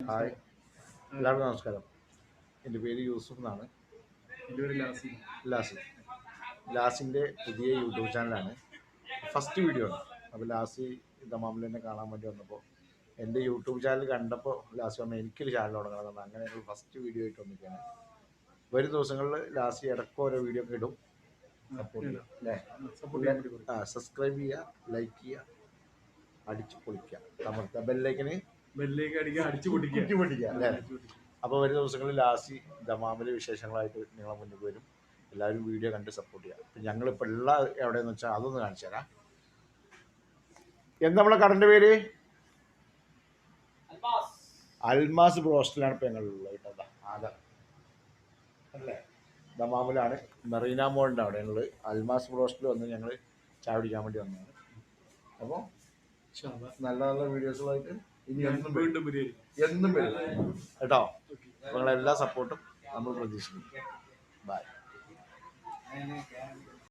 Hi, എല്ലാവർക്കും നമസ്കാരം. എൻ്റെ പേര് യൂസുഫ് എന്നാണ്. എൻ്റെ പേര് ലാസി. ലാസി ലാസിൻ്റെ പുതിയ യൂട്യൂബ് ചാനലാണ്. ഫസ്റ്റ് വീഡിയോ ആണ്. അപ്പോൾ ലാസി ദമാമിൽ എന്നെ കാണാൻ വേണ്ടി വന്നപ്പോൾ എൻ്റെ യൂട്യൂബ് ചാനൽ കണ്ടപ്പോൾ ലാസി പറഞ്ഞു എനിക്കൊരു ചാനൽ തുടങ്ങണമെന്ന്. അങ്ങനെ ഞങ്ങൾ ഫസ്റ്റ് വീഡിയോ ആയിട്ട് വന്നിരിക്കുകയാണ്. വരും ദിവസങ്ങളിൽ ലാസി ഇടയ്ക്ക് ഓരോ വീഡിയോ ഒക്കെ ഇടും. സപ്പോർട്ട് ചെയ്യാം അല്ലേ? സബ്സ്ക്രൈബ് ചെയ്യുക, ലൈക്ക് ചെയ്യുക, അടിച്ച് പൊളിക്കുക, അമർത്തുക, ബെല്ലേക്ക് അടിക്കുക, അടിച്ചു പൊട്ടിക്കുക അല്ലേ? അപ്പോൾ വരും ദിവസങ്ങളിൽ ലാസി ദമാമിലെ വിശേഷങ്ങളായിട്ട് നിങ്ങളെ മുന്നിൽ വരും. എല്ലാവരും വീഡിയോ കണ്ട് സപ്പോർട്ട് ചെയ്യുക. അപ്പം ഞങ്ങളിപ്പോൾ ഉള്ള എവിടെയെന്ന് വെച്ചാൽ അതൊന്ന് കാണിച്ചു തരാം. എന്താ നമ്മളെ കടൻ്റെ പേര്? അൽമാസ് ബ്രോസ്റ്റിലാണ് ഇപ്പം ഞങ്ങളുള്ളത് കേട്ടോ. അല്ലേ, ദമാമിലാണ്, മെറീന മോളിൻ്റെ അവിടെയുള്ളത്. അൽമാസ് ബ്രോസ്റ്റിൽ വന്ന് ഞങ്ങൾ ചായ പിടിക്കാൻ വേണ്ടി വന്നതാണ്. അപ്പോൾ നല്ല നല്ല വീഡിയോസുകളായിട്ട് ഇനി എന്നും വരും കേട്ടോ. നിങ്ങളെല്ലാ സപ്പോർട്ടും നമ്മൾ പ്രതീക്ഷിക്കുന്നു. ബൈ.